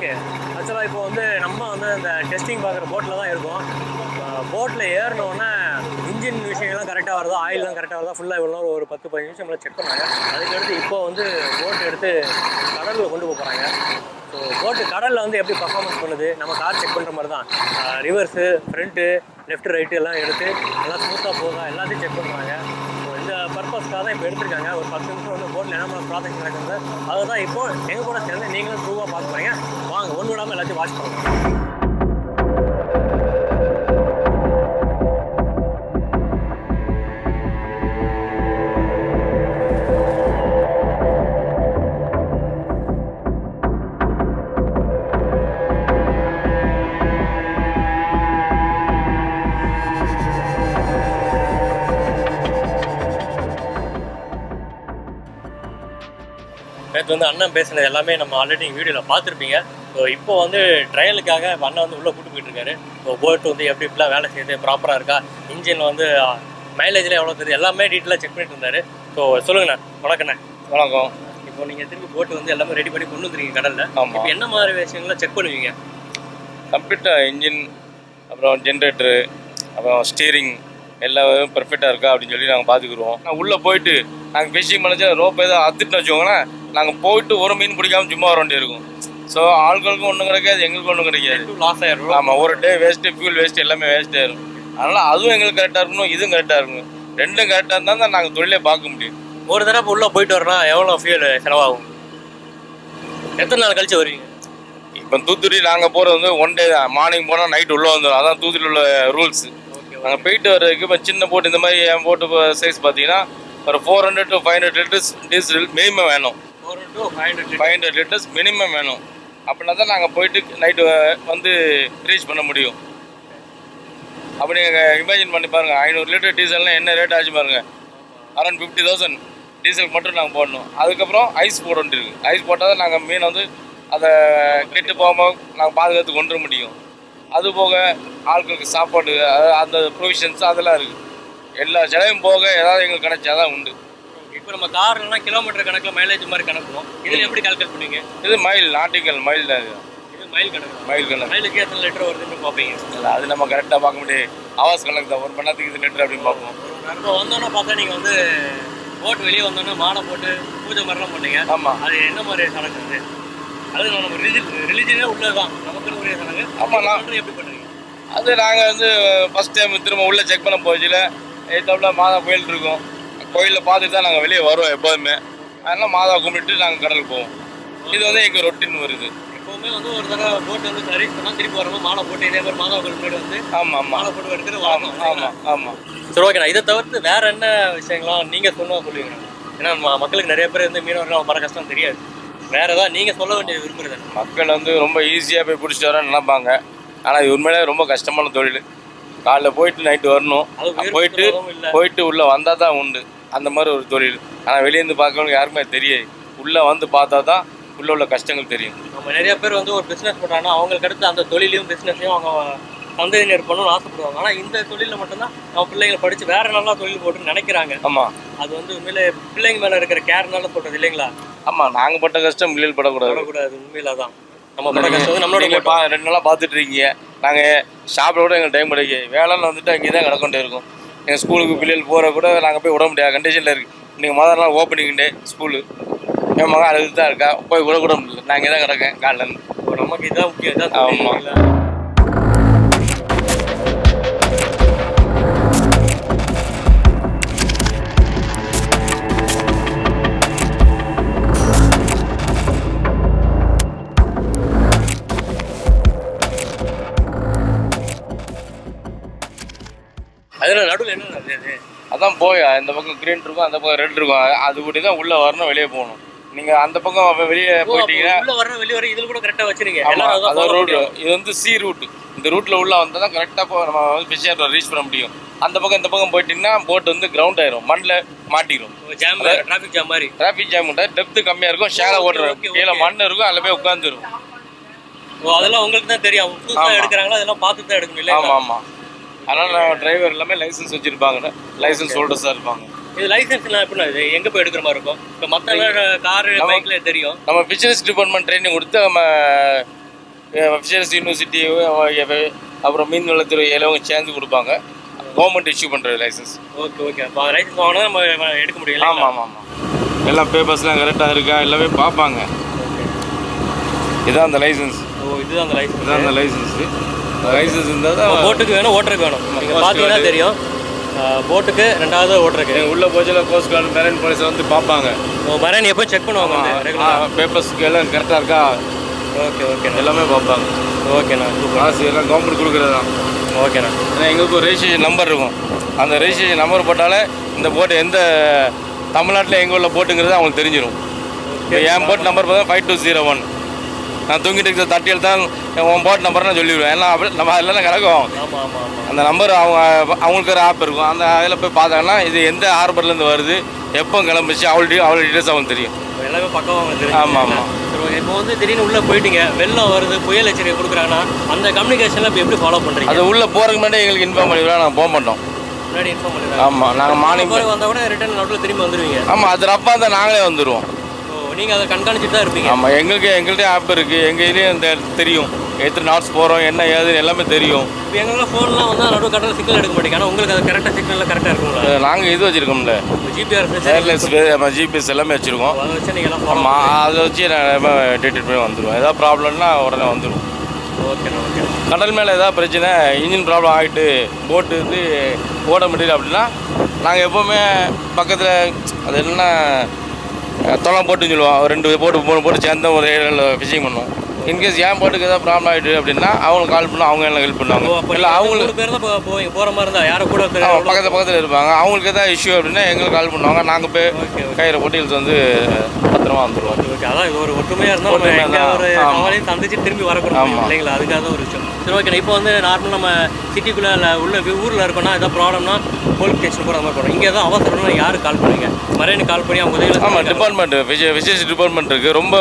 Okay. ஆக்சுவலாக இப்போ வந்து நம்ம வந்து இந்த டெஸ்டிங் பார்க்குற போட்டில் தான் இருக்கோம். போட்டில் ஏறினோடனே இன்ஜின் விஷயங்கள்லாம் கரெக்டாக வருதா, ஆயிலெலாம் கரெக்டாக வருதா, ஃபுல்லாக இவ்வளோ ஒரு 10-15 நிமிஷம் நம்மளை செக் பண்ணாங்க. அதுக்கடுத்து இப்போ வந்து போட் எடுத்து கடலில் கொண்டு போக போகிறாங்க. ஸோ போட்டு கடலில் வந்து எப்படி பர்ஃபார்மன்ஸ் பண்ணுது, நம்ம கார் செக் பண்ணுற மாதிரி தான். ரிவர்ஸு, ஃப்ரண்ட்டு, லெஃப்ட், ரைட்டு எல்லாம் எடுத்து நல்லா ஸ்மூத்தாக போதா எல்லாத்தையும் செக் பண்ணுறாங்க. ஸோ இந்த பர்பஸ்க்காக தான் இப்போ எடுத்துருக்காங்க. ஒரு 10 நிமிஷம் வந்து போட்டில் என்ன ப்ராசஸ் நடக்குது அதை தான் இப்போ எங்கள் கூட சேர்ந்து நீங்களும் ட்ரூவாக பார்க்க போகிறீங்க. வாங்க ஒன்று விடாமல் எல்லாத்தையும் வாட்ச் பண்ணுவோம். நேற்று வந்து அண்ணன் பேசினது எல்லாமே நம்ம ஆல்ரெடி வீடியோவில் பார்த்துருப்பீங்க. ஸோ இப்போ வந்து ட்ரையலுக்காக அண்ணன் வந்து உள்ளே கூட்டு போயிட்டு இருக்காரு. ஸோ போட் வந்து எப்படி இப்படிலாம் வேலை செய்யுது, ப்ராப்பராக இருக்கா, இன்ஜின் வந்து மைலேஜில் எவ்வளோ தெரியுது எல்லாமே டீட்டெயிலாக செக் பண்ணிட்டு இருந்தார். ஸோ சொல்லுங்கண்ணா. வணக்கண்ணே. வணக்கம். இப்போ நீங்கள் திரும்பி போட்டு வந்து எல்லாமே ரெடி பண்ணி கொண்டு வந்துருக்கீங்க கடலில். ஆமாம். இப்போ என்ன மாதிரி விஷயங்கள்லாம் செக் பண்ணுவீங்க? கம்ப்ளீட்டாக இன்ஜின், அப்புறம் ஜென்ரேட்டரு, அப்புறம் ஸ்டீரிங் எல்லாமே பர்ஃபெக்டாக இருக்கா அப்படின்னு சொல்லி நாங்கள் பார்த்துக்குருவோம். நான் உள்ளே போயிட்டு நாங்கள் ஃபிஷிங் பண்ணிச்சா ரோப் எதாவது அத்துட்டுன்னு வச்சுக்கோங்களேன், நாங்கள் போயிட்டு ஒரு மீன் பிடிக்காமல் சும்மா வர வேண்டிய இருக்கும். ஸோ ஆட்களுக்கும் ஒன்றும் கிடைக்காது, எங்களுக்கும் ஒன்றும் கிடைக்காது, லாஸ் ஆயிரும். ஆமாம், ஒரு டே வேஸ்ட்டு, ஃபியூல் வேஸ்ட்டு எல்லாமே வேஸ்ட் ஆயிரும். அதனால் அதுவும் எங்களுக்கு கரெக்டாக இருக்கணும், இதுவும் கரெக்டாக இருக்கணும். ரெண்டும் கரெக்டாக இருந்தால் தான் நாங்கள் தொழிலே பார்க்க முடியும். ஒரு தடவை உள்ளே போயிட்டு வரனா எவ்வளோ ஃபியூல் செலவாகும்? எத்தனை நாள் கழிச்சு வருவீங்க? இப்போ தூத்துக்குடி நாங்கள் போகிறது வந்து ஒன் டே தான். மார்னிங் போனால் நைட் உள்ளே வந்துடும். அதான் தூத்துக்குடியில் உள்ள ரூல்ஸு. நாங்கள் போயிட்டு வர்றதுக்கு இப்போ சின்ன போட்டு இந்த மாதிரி என் போட்டு சைஸ் பார்த்தீங்கன்னா ஒரு 400 to 500 லிட்டர்ஸ் டீசல் மினிமம் வேணும். 400 to 500 லிட்டர்ஸ் மினிமம் வேணும். அப்படின்னா தான் நாங்கள் போயிட்டு நைட்டு வந்து ரீச் பண்ண முடியும். அப்படி நீங்கள் இமேஜின் பண்ணி பாருங்கள், 500 லிட்டர் டீசல்னால் என்ன ரேட் ஆச்சு பாருங்கள். அரௌண்ட் 50,000 டீசல் மட்டும் நாங்கள் போடணும். அதுக்கப்புறம் ஐஸ் போட வேண்டியிருக்கு. ஐஸ் போட்டால் தான் நாங்கள் மீன் வந்து அதை கெட்டு போகாமல் நாங்கள் பாதுகாத்து கொண்டு வர முடியும். அதுபோக ஆட்களுக்கு சாப்பாடு, அந்த ப்ரொவிஷன்ஸ் அதெல்லாம் இருக்குது. எல்லா செலவும் போக ஏதாவது எங்களுக்கு கிடைச்சாதான் உண்டு. இப்போ நம்ம கார்லாம் கிலோமீட்டர் கணக்கில் மைலேஜ் மாதிரி கணக்குவோம். இதில் எப்படி கால்குலேட் பண்ணுவீங்க? இது மைல், நாட்டிக்கல் மைல் தான். இது மைல் கணக்கு. மைல் கணக்கு. மைலுக்கு எத்தனை லிட்டர் வருதுன்னு பார்ப்பீங்க? இல்லை, அது நம்ம கரெக்டாக பார்க்க முடியாது. ஹவர்ஸ் கணக்கு தான். ஒரு மணி நேரத்துக்கு இது லிட்டர் அப்படின்னு பார்ப்போம். இப்போ வந்தோன்னா பார்த்தா நீங்கள் வந்து போட் வெளியே வந்தோன்னா மாலை போட்டு பூஜை மாதிரிலாம் பண்ணீங்க. ஆமாம். அது என்ன மாதிரி சடங்கு? அது நம்ம ரிலிஜனே உள்ளதான், நமக்குன்னு உரிய சடங்கு. ஆமாம். நான் எப்படி பண்ணுறீங்க? அது நாங்கள் வந்து ஃபஸ்ட் டைம் திரும்ப உள்ளே செக் பண்ண போச்சுல, எத்தவள மாதா கோயில் இருக்கும். கோயிலில் பார்த்துட்டு தான் நாங்கள் வெளியே வருவோம் எப்போதுமே. அதனால் மாதா கும்பிட்டு நாங்கள் கடலுக்கு போவோம். இது வந்து எங்கள் ரொட்டீன் வருது. எப்போவுமே வந்து ஒரு தடவை போட்டு வந்து சர்வீஸ் பண்ணால் திருப்பி வரும்போது மாலை போட்டு இதே மாதிரி மாதா கோயில் முன்னாடி வந்து ஆமாம் மாலை போட்டு எடுத்துகிட்டு ஆமாம் ஆமாம் ஆமாம். சரி, ஓகேண்ணா. இதை தவிர்த்து வேறு என்ன விஷயங்கள்லாம் நீங்கள் சொல்லுவீங்க? ஏன்னா மக்களுக்கு நிறைய பேர் வந்து மீனவர்கள் வர கஷ்டம் தெரியாது. வேறு ஏதாவது நீங்கள் சொல்ல வேண்டியது விரும்புகிறது? மக்கள் வந்து ரொம்ப ஈஸியாக போய் பிடிச்சிட்டு வரேன்னு நினைப்பாங்க. ஆனால் இது உண்மையிலே ரொம்ப கஷ்டமான தொழில். காலைல போயிட்டு நைட்டு வரணும், போயிட்டு உள்ளே வந்தால் தான் உண்டு அந்த மாதிரி ஒரு தொழில். ஆனால் வெளியேருந்து பார்க்கறவங்களுக்கு யாருக்குமே தெரியாது. உள்ளே வந்து பார்த்தா தான் உள்ளே உள்ள கஷ்டங்கள் தெரியும். நம்ம நிறைய பேர் வந்து ஒரு பிஸ்னஸ் பண்ணுறாங்கன்னா அவங்களுக்கு அடுத்து அந்த தொழிலையும் பிஸ்னஸையும் அவங்க சந்ததியினர் பண்ணணும்னு ஆசைப்படுவாங்க. ஆனால் இந்த தொழிலில் மட்டும்தான் நம்ம பிள்ளைங்களை படித்து வேறு நல்லா தொழில் போட்டுன்னு நினைக்கிறாங்க. ஆமாம். அது வந்து உண்மையிலே பிள்ளைங்க மேலே இருக்கிற கேர்னால சொல்கிறது இல்லைங்களா? ஆமாம். நாங்கள் பட்ட கஷ்டம் பிள்ளைகள் படக்கூடாது. உண்மையில தான் நம்ம பட்ட கஷ்டம் வந்து நம்மளோட 2 நாளாக பார்த்துட்டு இருக்கீங்க. நாங்கள் சாப்பிட கூட எங்களுக்கு டைம் கிடைக்கும். வேலைன்னு வந்துட்டு அங்கே தான் கிடக்கொண்டே இருக்கும். எங்கள் ஸ்கூலுக்கு பிள்ளைகள் போகிற கூட நாங்கள் போய் விட முடியாத கண்டிஷனில் இருக்குது. இன்றைக்கி முதல் நாள் ஓப்பனிங் டே ஸ்கூலு. என் மகன் அழுது தான் இருக்கா, போய் கூட முடியல. நான் இங்கே தான் கிடக்கேன் காலிலேருந்து. நமக்கு இதான் முக்கியம். இதான். ஆமாம். அதில் நடுவில் என்ன அது? அதான் போய் இந்த பக்கம் க்ரீன் இருக்கும், அந்த பக்கம் ரெட் இருக்கும். அது கூட்டி தான் உள்ளே வரணும், வெளியே போகணும். நீங்கள் அந்த பக்கம் வெளியே போயிட்டீங்கன்னா உள்ளே வரணும், வெளியே வர இதில் கூட கரெக்டாக வச்சுருங்க. அதான் ரூட்டு. இது வந்து சி ரூட்டு. இந்த ரூட்டில் உள்ளே வந்தால் தான் கரெக்டாக நம்ம வந்து ஃபிஷ் ரீச் பண்ண முடியும். அந்த பக்கம் இந்த பக்கம் போயிட்டீங்கன்னா போட் வந்து கிரவுண்ட் ஆயிரும், மண்ணில் மாட்டிடும். ஜாம், டிராஃபிக் ஜாம் மாதிரி. டிராஃபிக் ஜாம் டெப்த்து கம்மியாக இருக்கும், ஷேலை ஓட்டுறோம், கீழே மண் இருக்கும், அதில் போய் உட்காந்துரும். அதெல்லாம் உங்களுக்கு தான் தெரியும். புதுசாக எடுக்கிறாங்களா, அதெல்லாம் பார்த்து தான் எடுக்கணும் இல்லை? ஆமாம் ஆமாம். அதனால் நான் டிரைவர் எல்லாமே லைசன்ஸ் வச்சுருப்பாங்க, லைசன்ஸ் ஹோல்டர்ஸாக இருப்பாங்க. இது லைசன்ஸ்லாம் எப்படின்னா இது எங்கே போய் எடுக்கிற மாதிரி இருக்கும்? இப்போ மற்ற காரு பைக்கில் தெரியும். நம்ம ஃபிஷரிஸ் டிபார்ட்மெண்ட் ட்ரைனிங் கொடுத்து நம்ம ஃபிஷரிஸ் யூனிவர்சிட்டி அப்புறம் மீன்வளத்துறை எல்லாம் சேர்ந்து கொடுப்பாங்க. கவர்மெண்ட் இஷ்யூ பண்ணுற லைசன்ஸ். Okay okay. அப்போ லைசன்ஸ் வாங்கினா நம்ம எடுக்க முடியும். ஆமாம் ஆமாம் ஆமாம். எல்லாம் பேப்பர்ஸ்லாம் கரெக்டாக இருக்கா எல்லாமே பார்ப்பாங்க. இதான் அந்த லைசன்ஸ். ஓ இதுதான் அந்த லைசன்ஸ். இதான் அந்த லைசன்ஸு. லைசன்ஸ் இருந்தால் தான் போட்டுக்கு வேணும், ஓட்டுறதுக்கு வேணும். நீங்கள் பார்த்தீங்கன்னா தெரியும், போட்டுக்கு ரெண்டாவது ஓட்டுறதுக்கு. உள்ளே போச்சுல கோஸ்ட் கார்டு மெரைன் போலீஸ் வந்து பார்ப்பாங்க. ஓ மெரைன் எப்போ செக் பண்ணுவாங்க, பேப்பர்ஸ்க்கு எல்லாம் கரெக்டாக இருக்கா. ஓகே ஓகே எல்லாமே பார்ப்பாங்க. ஓகேண்ணா. காசு எல்லாம் கவர்மெண்ட் கொடுக்குறது தான். ஓகேண்ணா. ஏன்னா எங்களுக்கு ஒரு ரெஜிஸ்ட்ரேஷன் நம்பர் இருக்கும். அந்த ரெஜிஸ்ட்ரேஷன் நம்பர் போட்டாலே இந்த போட்டு எந்த தமிழ்நாட்டில் எங்கே உள்ள போட்டுங்கிறது அவங்களுக்கு தெரிஞ்சிடும். என் போட் நம்பர் பார்த்தா 5201. நான் தூங்கிட்டு இருக்கிற தட்டியில் தான் உன் போட் நம்பர் நான் சொல்லிவிடுவேன். ஏன்னா அப்படி நம்ம அதெல்லாம் கிடக்கும். அந்த நம்பர் அவங்களுக்கு ஒரு ஆப் இருக்கும். அந்த அதில் போய் பார்த்தாங்கன்னா இது எந்த ஹார்பர்லேருந்து வருது, எப்போ கிளம்பிச்சு, அவ்வளோ டீட்டெயில்ஸ் அவங்களுக்கு தெரியும். எல்லாமே பக்கம் தெரியும். ஆமாம் ஆமாம். இப்போ வந்து திடீர்னு உள்ளே போயிட்டீங்க, வெள்ளம் வருது, புயல் எச்சரிக்கை கொடுக்குறாங்கன்னா அந்த கம்யூனிகேஷன்லாம் இப்போ எப்படி ஃபாலோ பண்ணுறீங்க? அது உள்ளே போகிறதுக்கு முன்னாடி எங்களுக்கு இன்ஃபார்ம் பண்ணிடுவோம். நாங்கள் போக மாட்டோம். முன்னாடி இன்ஃபார்ம் பண்ணிடுவோம். ஆமாம். நாங்கள் மார்னிங் வந்தால் கூட ரிட்டர்ன் நோட்டில் திரும்பி வந்துடுவீங்க. ஆமாம். அது ரப்பாக இருந்தால் நாங்களே வந்துடுவோம். நீங்கள் அதை கண்காணிச்சுட்டு தான் இருப்பீங்க. ஆமாம். எங்கள்கிட்ட ஆப் இருக்குது. எங்கள் இதுலேயும் தெரியும் எத்தனை நாட்ஸ் போகிறோம், என்ன ஏதுன்னு எல்லாமே தெரியும். இப்போ எங்கெல்லாம் ஃபோன்லாம் வந்து நடுவு கரெக்டாக சிக்னல் எடுக்க மாட்டேங்க. ஆனால் உங்களுக்கு அது கரெக்டாக சிக்னலில் கரெக்டாக இருக்குங்களா? நாங்கள் இது வச்சுருக்கோம்ல, ஜிபிஎஸ் எல்லாமே வச்சுருக்கோம். அதை வச்சு நீங்கள் எல்லாம் ஆமாம். அதை வச்சு நான் டேட்டட் பண்ணி வந்துடுவோம். ஏதாவது ப்ராப்ளம்னா உடனே வந்துடும். ஓகேண்ணா ஓகே. கடல் மேலே ஏதாவது பிரச்சனை, இன்ஜின் ப்ராப்ளம் ஆகிட்டு போட்டு இது ஓட முடியல அப்படின்னா நாங்கள் எப்போவுமே பக்கத்தில் அது என்னென்னா தொலம் போட்டுன்னு சொல்லுவோம். 2 போட்டு 3 போட்டு சேர்ந்து ஒரு ஏரியாவில் ஃபிஷிங் பண்ணுவோம். இன்கேஸ் ஏன் போட்டுக்கு ஏதாவது ப்ராப்ளம் ஆகிட்டு அப்படின்னா அவங்களுக்கு கால் பண்ணோம், அவங்க எல்லாம் ஹெல்ப் பண்ணுவாங்க. இல்லை அவங்களுக்கு பேர் தான் போகிற மாதிரி இருந்தால் யாரை கூட பக்கத்தில் இருப்பாங்க. அவங்களுக்கு எதாவது இஷ்யூ அப்படின்னா எங்களுக்கு கால் பண்ணுவாங்க. நாங்கள் போய் கயிறு போட்டு இழுத்து வந்து பத்திரமா வந்துடுவோம். ஓகே. அதான் இது ஒரு ஒற்றுமையாக இருந்தால் ஒரு சவாலையும் சந்திச்சு திரும்பி வரக்கூடாது இல்லைங்களா? அதுக்காக தான் ஒரு விஷயம். சரி ஓகே. இப்போ வந்து நார்மல் நம்ம சிட்டிக்குள்ளே உள்ள ஊரில் இருக்கோம்னா எதாவது ப்ராப்ளம்னா போலீஸ் ஸ்டேஷன் கூட அந்த மாதிரி போகிறோம். இங்கே எதாவது அவசரம்னா யாருக்கு கால் பண்ணுவீங்க? மரைனுக்கு கால் பண்ணி அவங்க உதவியில். ஆமாம். டிபார்ட்மெண்ட் ஃபிஷரிஸ் டிபார்ட்மெண்ட் இருக்குது. ரொம்ப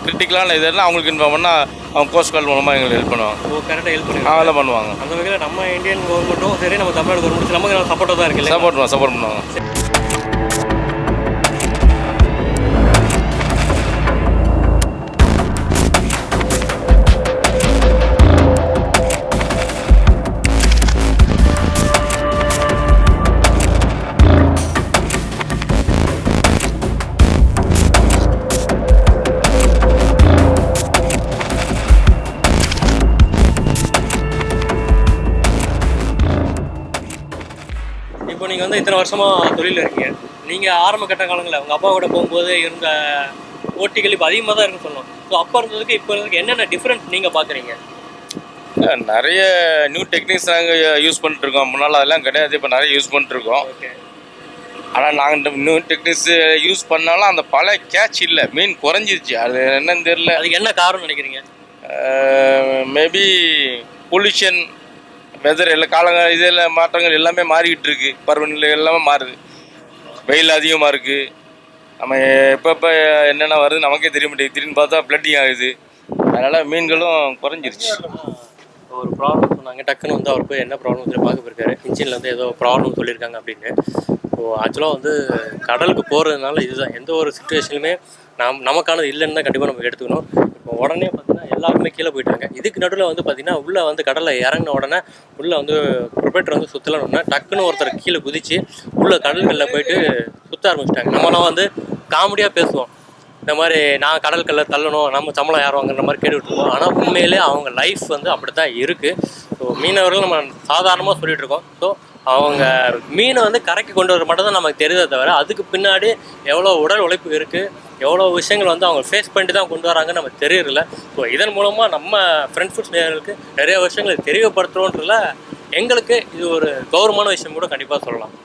கிரிட்டிக்கலான இதெல்லாம் அவங்களுக்கு இன்ஃபார்ம் பண்ணால் அவங்க கோஸ்ட் கார்டு மூலமாக எங்களுக்கு ஹெல்ப் பண்ணுவாங்க. ஓ கரெக்டாக ஹெல்ப் பண்ணுவாங்க. அதெல்லாம் பண்ணுவாங்க. அந்த வகையில் நம்ம இந்தியன் கவர்மெண்ட்டும் சரி, நம்ம தமிழ்நாடு கவர்மெண்ட் நமக்கு சப்போர்ட்டாக தான் இருக்குது. சப்போர்ட் பண்ணுவாங்க. இப்போ நீங்கள் வந்து இத்தனை வருஷமாக தொழில் இருக்கீங்க. நீங்கள் ஆரம்ப கட்ட காலங்களில் உங்கள் அப்பா கூட போகும்போது இருந்த போட்டிகள் இப்போ அதிகமாக தான் இருக்குன்னு சொல்லணும். ஸோ அப்போ இருந்ததுக்கு இப்போ இருந்ததுக்கு என்னென்ன டிஃப்ரெண்ட் நீங்கள் பார்க்குறீங்க? நிறைய நியூ டெக்னிக்ஸ் நாங்கள் யூஸ் பண்ணிட்டுருக்கோம். முன்னால் அதெல்லாம் கிடையாது, இப்போ நிறைய யூஸ் பண்ணிட்டுருக்கோம். ஓகே. ஆனால் நாங்கள் இந்த நியூ டெக்னிக்ஸ் யூஸ் பண்ணாலும் அந்த பழைய கேட்ச் இல்லை, மீன் குறைஞ்சிருச்சு. அது என்னன்னு தெரியல. அதுக்கு என்ன காரணம் நினைக்கிறீங்க? மேபி பொல்யூஷன், வெதர் எல்லாம் காலங்கள் இதில் மாற்றங்கள் எல்லாமே மாறிக்கிட்டு இருக்கு. பருவநிலை எல்லாமே மாறுது. வெயில் அதிகமாக இருக்குது. நம்ம எப்பப்போ என்னென்ன வருது நமக்கே தெரிய மாட்டேங்குது. திடீர்னு பார்த்தா ஃப்ளட்டிங் ஆகுது. அதனால் மீன்களும் குறைஞ்சிருச்சு. ஒரு ப்ராப்ளம் சொன்னாங்க, டக்குன்னு வந்து அவர் போய் என்ன ப்ராப்ளம் சொல்லி பார்க்க போயிருக்காரு. இன்ஜினில் வந்து ஏதோ ப்ராப்ளம் சொல்லியிருக்காங்க அப்படின்னு. ஸோ ஆக்சுவலாக வந்து கடலுக்கு போகிறதுனால இதுதான் எந்த ஒரு சுச்சுவேஷனுமே நமக்கானது இல்லைன்னு தான் கண்டிப்பாக நம்ம எடுத்துக்கணும். இப்போ உடனே பார்த்தீங்கன்னா எல்லாருமே கீழே போயிட்டாங்க. இதுக்கு நடுவில் வந்து பார்த்தீங்கன்னா உள்ளே வந்து கடலில் இறங்கின உடனே உள்ளே வந்து ப்ரொபேட்டர் வந்து சுற்றலன்னு டக்குன்னு ஒருத்தர் கீழே குதித்து உள்ளே கடல்களில் போயிட்டு சுற்ற ஆரம்பிச்சிட்டாங்க. நம்மளாம் வந்து காமெடியாக பேசுவோம், இந்த மாதிரி நான் கடற்கல்ல தள்ளணும், நம்ம சம்பளம் யார் வாங்குற மாதிரி கேட்டுட்ருக்கோம். ஆனால் உண்மையிலே அவங்க லைஃப் வந்து அப்படி தான் இருக்குது. ஸோ மீனவர்கள் நம்ம சாதாரணமாக சொல்லிகிட்ருக்கோம். ஸோ அவங்க மீனை வந்து கரைக்கு கொண்டு வர மட்டும் தான் நமக்கு தெரியுதே தவிர அதுக்கு பின்னாடி எவ்வளோ உடல் உழைப்பு இருக்குது, எவ்வளோ விஷயங்கள் வந்து அவங்க ஃபேஸ் பண்ணிட்டு தான் கொண்டு வராங்கன்னு நமக்கு தெரியல. ஸோ இதன் மூலமாக நம்ம ஃப்ரெண்ட் ஃபுட்ஸ் நேயர்களுக்கு நிறைய விஷயங்களை தெரியப்படுத்துகிறோன்றதுல எங்களுக்கு இது ஒரு கௌரவமான விஷயம் கூட கண்டிப்பாக சொல்லலாம்.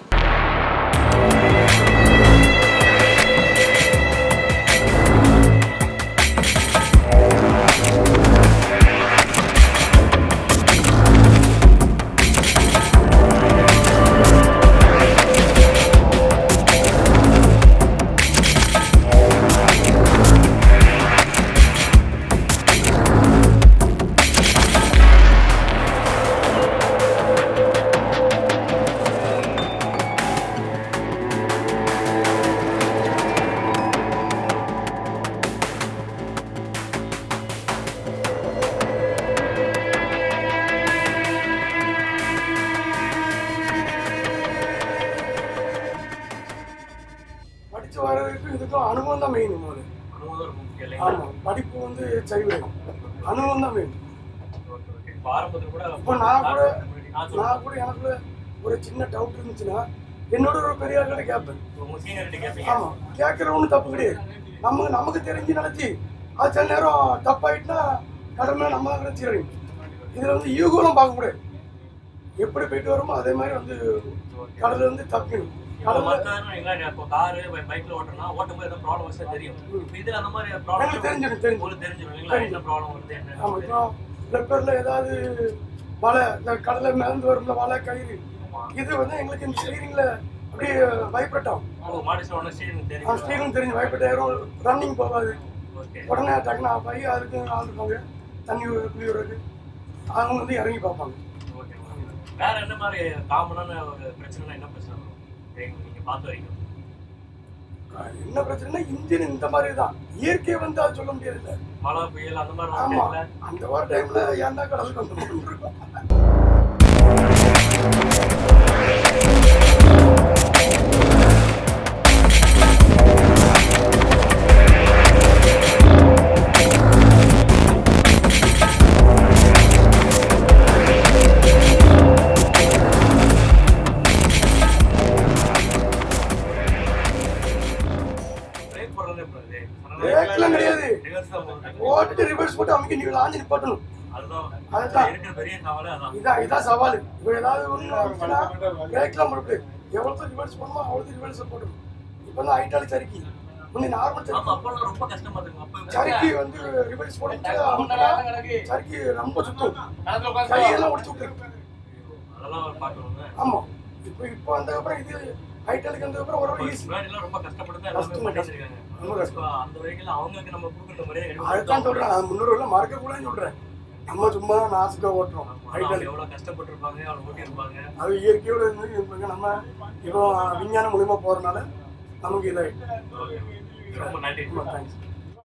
சரி வேணும், அனுபவம் தான் வேணும். இப்போ ஆரம்பத்தில் கூட இப்போ நான் கூட எனக்கு ஒரு சின்ன டவுட் இருந்துச்சுன்னா என்னோட ஒரு பெரிய ஆள்கிட்ட கேட்பேன். உங்கள் சீனியர்கிட்ட கேட்பீங்க. ஆமாம், கேட்குற ஒன்றும் தப்பு கிடையாது. நமக்கு தெரிஞ்சு நினச்சி அது சில நேரம் தப்பாயிட்டுனா கடமை நம்ம தான் நினச்சிடுறீங்க. இதில் வந்து ஈகோலாம் பார்க்கக்கூடாது. எப்படி போயிட்டு வருமோ அதே மாதிரி வந்து கடலில் வந்து தப்பிக்கணும். இப்போ காரு பைக்ல ஓட்டுறோம்னா ஓட்டும்போது ஏதோ ப்ராப்ளம் வச்சா தெரியும். இப்போ இதில் அந்த மாதிரி ப்ராப்ளம் தெரிஞ்சிடும். என்ன ப்ராப்ளம் வருது என்ன. ஆமாம், இப்போ பெப்பரில் ஏதாவது வலை, இந்த கடலை மிதந்து வரும்ல வலை கயிறு, இது வந்து எங்களுக்கு இந்த ஸ்டீரிங்கில் அப்படியே வைப்ரேட் ஆகும். ஸ்டீரிங் தெரிஞ்சு வைப்ரேட் ஆயிரும். ரன்னிங் போகாது. உடனே டக்குன்னு ஆஃப் ஆகி அதுக்கு ஆள் இருப்பாங்க தண்ணி குழி விடுறது, அவங்க வந்து இறங்கி பார்ப்பாங்க. வேற என்ன மாதிரி காமனான ஒரு பிரச்சனை, என்ன பிரச்சனை வரும் நீங்க பார்த்த வரைக்கும்? என்ன பிரச்சனைனா இன்ஜின் இந்த மாதிரி தான். இயற்கையை வந்து அது சொல்ல முடியாது. மழை புயல் அந்த மாதிரி. ஆமா, அந்த மாதிரி டைம்ல ஏன்டா கடலுக்கு வந்து பிரேக்லாம் கிடையாது. ஓட்டு ரிவர்ஸ் போட்டு அமைக்க நீங்க லாஞ்சி நிப்பாட்டணும். இதான் சவால். இப்போ ஏதாவது ஒன்று ஆச்சுன்னா பிரேக்லாம் போட்டு எவ்வளோ ரிவர்ஸ் பண்ணணுமோ அவ்வளோ ரிவர்ஸ் போட்டணும். இப்போ தான் ஹைட்டாலி சறுக்கி முன்னே நார்மல் சறுக்கி வந்து ரிவர்ஸ் போட்டு சறுக்கி ரொம்ப சுத்தம், கையெல்லாம் உடச்சு விட்டுருக்கு. ஆமாம், இப்போ வந்ததுக்கப்புறம் இது ஹைட்டாலுக்கு வந்ததுக்கப்புறம் ஒரு ஈஸி. ரொம்ப கஷ்டப்பட்டு அதுதான் சொல்றேன். முன்னோர்கள் மறக்கக்கூடாதுன்னு சொல்றேன். நம்ம சும்மா நாசுக்காக ஓட்டுறோம். எவ்வளவு கஷ்டப்பட்டிருப்பாங்க, அவ்வளவு ஓட்டியிருப்பாங்க. அது இயற்கையோட இருந்து நம்ம இப்போ விஞ்ஞானம் மூலியமா போறதுனால நமக்கு இதாயிட்டு. ரொம்ப நன்றி. தேங்க்ஸ்.